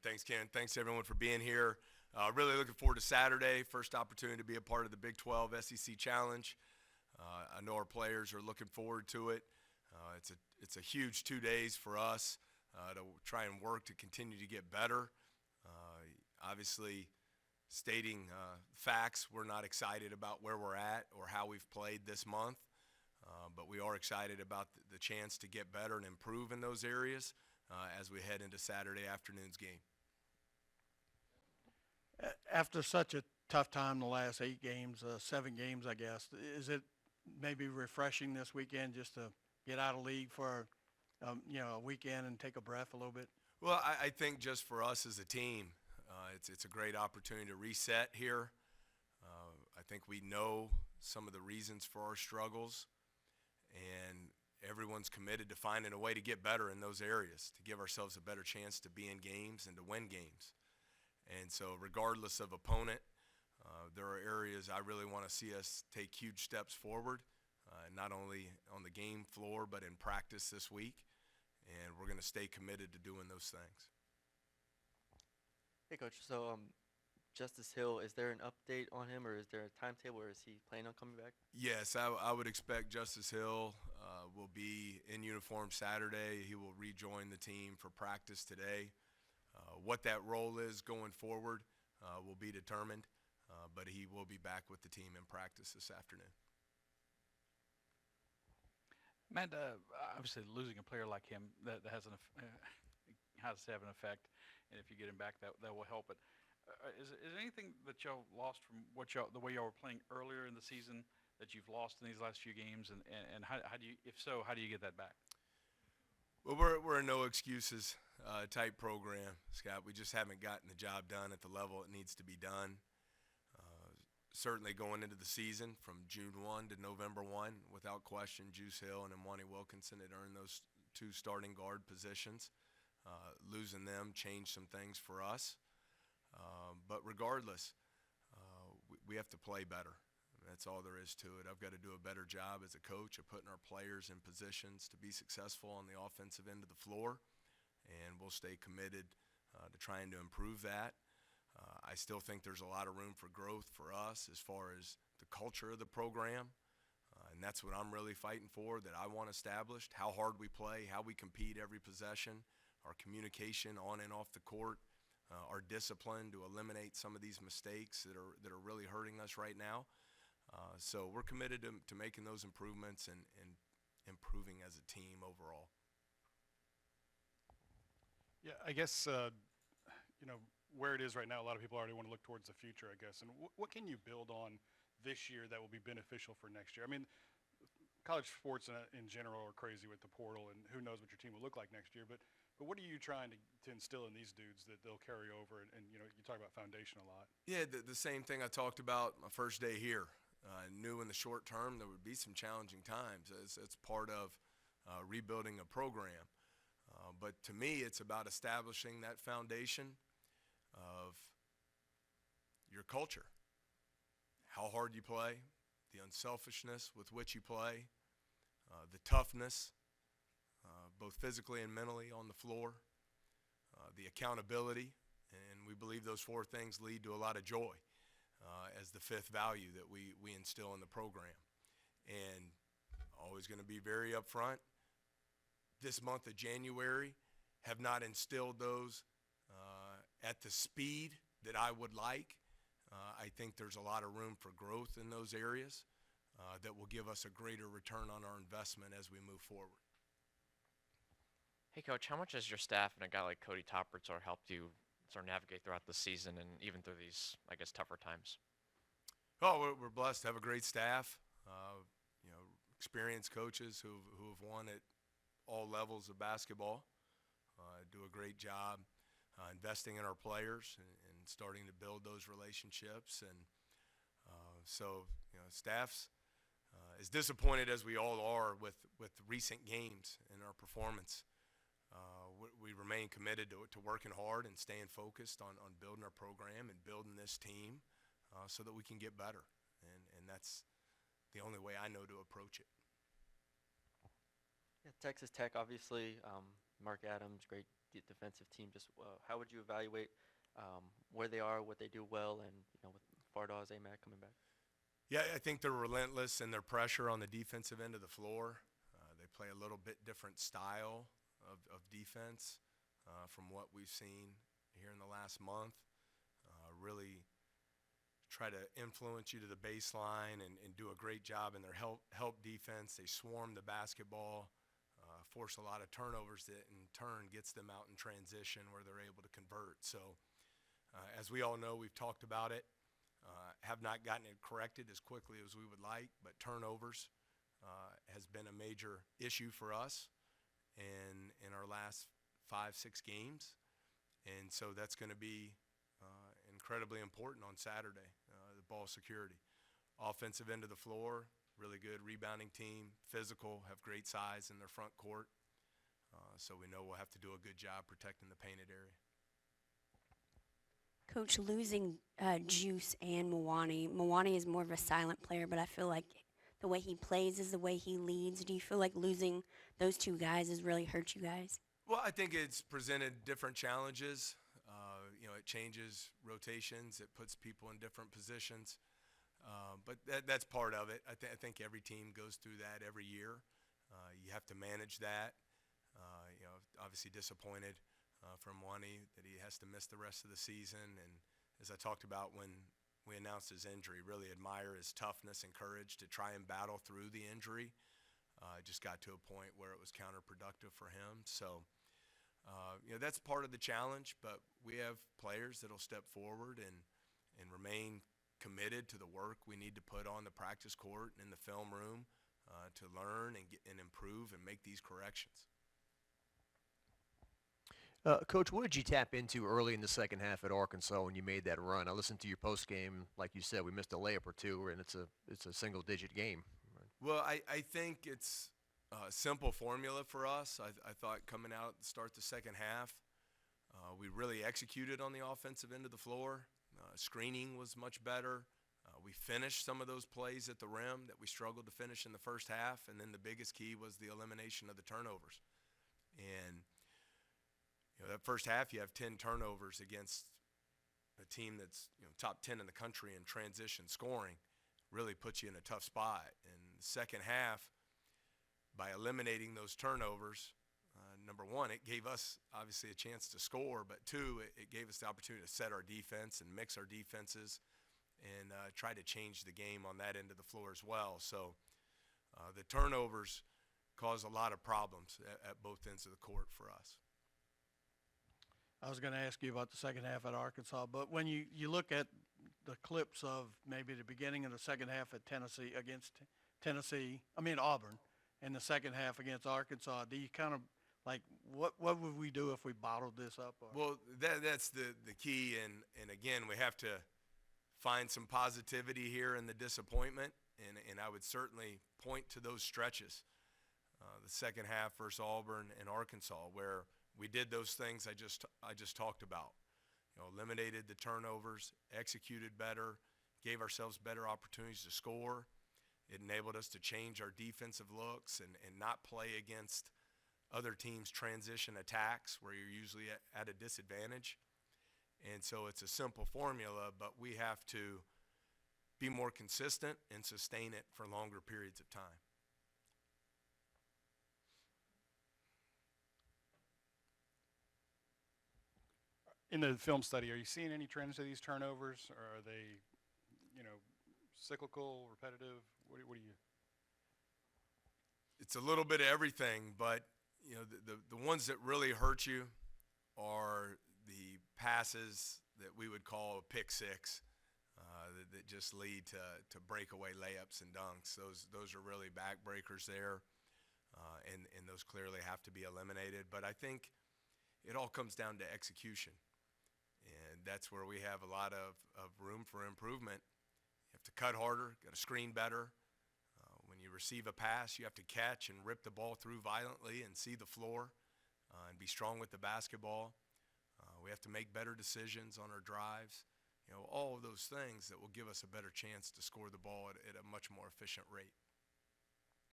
Thanks, Ken. Thanks, everyone, for being here. Really looking forward to Saturday. First opportunity to be a part of the Big 12 SEC Challenge. I know our players are looking forward to it. It's a huge 2 days for us to try and work to continue to get better. Obviously, stating facts, we're not excited about where we're at or how we've played this month, but we are excited about the chance to get better and improve in those areas as we head into Saturday afternoon's game. After such a tough time the last 8 games, 7 games, I guess, is it maybe refreshing this weekend just to get out of league for a weekend and take a breath a little bit? Well, I think just for us as a team, it's a great opportunity to reset here. I think we know some of the reasons for our struggles, and everyone's committed to finding a way to get better in those areas, to give ourselves a better chance to be in games and to win games. And so regardless of opponent, there are areas I really want to see us take huge steps forward, not only on the game floor but in practice this week. And we're going to stay committed to doing those things. Hey, Coach. So, Justice Hill, is there an update on him, or is there a timetable, or is he planning on coming back? Yes, I would expect Justice Hill will be in uniform Saturday. He will rejoin the team for practice today. What that role is going forward will be determined, but he will be back with the team in practice this afternoon. Matt, obviously losing a player like him that has has to have an effect, and if you get him back, that will help. But is there anything that y'all lost from the way y'all were playing earlier in the season that you've lost in these last few games, and how do you, if so, how do you get that back? Well, we're a no excuses type program, Scott. We just haven't gotten the job done at the level it needs to be done. Certainly going into the season from June 1 to November 1, without question, Juice Hill and Imwani Wilkinson had earned those two starting guard positions. Losing them changed some things for us. But regardless, we have to play better. That's all there is to it. I've got to do a better job as a coach of putting our players in positions to be successful on the offensive end of the floor, and we'll stay committed to trying to improve that. I still think there's a lot of room for growth for us as far as the culture of the program, and that's what I'm really fighting for, that I want established, how hard we play, how we compete every possession, our communication on and off the court, our discipline to eliminate some of these mistakes that are really hurting us right now. So we're committed to making those improvements and improving as a team overall. Yeah, I guess, where it is right now, a lot of people already want to look towards the future, I guess. And what can you build on this year that will be beneficial for next year? I mean, college sports in general are crazy with the portal, and who knows what your team will look like next year. But what are you trying to instill in these dudes that they'll carry over? And you talk about foundation a lot. Yeah, the same thing I talked about my first day here. I knew in the short term there would be some challenging times as part of rebuilding a program. But to me, it's about establishing that foundation of your culture, how hard you play, the unselfishness with which you play, the toughness, both physically and mentally on the floor, the accountability, and we believe those four things lead to a lot of joy as the fifth value that we instill in the program. And always going to be very upfront. This month of January have not instilled those at the speed that I would like. I think there's a lot of room for growth in those areas that will give us a greater return on our investment as we move forward. Hey, Coach, how much has your staff and a guy like Cody Toppert sort of helped you sort of navigate throughout the season and even through these, I guess, tougher times? Oh, we're blessed to have a great staff, experienced coaches who have won at all levels of basketball, do a great job investing in our players and starting to build those relationships. And staff's as disappointed as we all are with recent games and our performance. We remain committed to working hard and staying focused on building our program and building this team so that we can get better. And that's the only way I know to approach it. Yeah, Texas Tech, obviously, Mark Adams, great defensive team. Just how would you evaluate where they are, what they do well, and with Fardaws, Amac coming back? Yeah, I think they're relentless in their pressure on the defensive end of the floor. They play a little bit different style of defense from what we've seen here in the last month. Really try to influence you to the baseline and do a great job in their help defense. They swarm the basketball, force a lot of turnovers that in turn gets them out in transition where they're able to convert. So as we all know, we've talked about it, have not gotten it corrected as quickly as we would like, but turnovers has been a major issue for us in our last 5-6 games. And so that's going to be incredibly important on Saturday, the ball security. Offensive end of the floor, really good rebounding team, physical, have great size in their front court. So we know we'll have to do a good job protecting the painted area. Coach, losing Juice and Mwani is more of a silent player, but I feel like the way he plays is the way he leads. Do you feel like losing those two guys has really hurt you guys? Well, I think it's presented different challenges. It changes rotations. It puts people in different positions. But that's part of it. I think every team goes through that every year. You have to manage that. Obviously disappointed from Wani that he has to miss the rest of the season. And as I talked about when we announced his injury, really admire his toughness and courage to try and battle through the injury. It just got to a point where it was counterproductive for him. So, that's part of the challenge, but we have players that'll step forward and remain committed to the work we need to put on the practice court and in the film room to learn and improve and make these corrections. Coach, what did you tap into early in the second half at Arkansas when you made that run? I listened to your post game, like you said, we missed a layup or two, and it's a single-digit game. Well, I think it's a simple formula for us. I thought coming out to start the second half, we really executed on the offensive end of the floor. Screening was much better. We finished some of those plays at the rim that we struggled to finish in the first half, and then the biggest key was the elimination of the turnovers. And that first half, you have 10 turnovers against a team that's top 10 in the country in transition scoring, really puts you in a tough spot. And the second half, by eliminating those turnovers, number one, it gave us obviously a chance to score, but two, it gave us the opportunity to set our defense and mix our defenses and try to change the game on that end of the floor as well. So the turnovers cause a lot of problems at both ends of the court for us. I was going to ask you about the second half at Arkansas, but when you look at the clips of maybe the beginning of the second half at Auburn, and the second half against Arkansas, do you kind of like what would we do if we bottled this up? Well, that's the key, and again, we have to find some positivity here in the disappointment, and I would certainly point to those stretches, the second half versus Auburn and Arkansas, where we did those things I just talked about. Eliminated the turnovers, executed better, gave ourselves better opportunities to score. It enabled us to change our defensive looks and not play against other teams' transition attacks where you're usually at a disadvantage. And so it's a simple formula, but we have to be more consistent and sustain it for longer periods of time. In the film study, are you seeing any trends to these turnovers, or are they, cyclical, repetitive? What do you? It's a little bit of everything, but the ones that really hurt you are the passes that we would call a pick six, that just lead to breakaway layups and dunks. Those are really backbreakers there, and those clearly have to be eliminated. But I think it all comes down to execution. And that's where we have a lot of room for improvement. You have to cut harder, got to screen better. When you receive a pass, you have to catch and rip the ball through violently and see the floor and be strong with the basketball. We have to make better decisions on our drives. All of those things that will give us a better chance to score the ball at a much more efficient rate.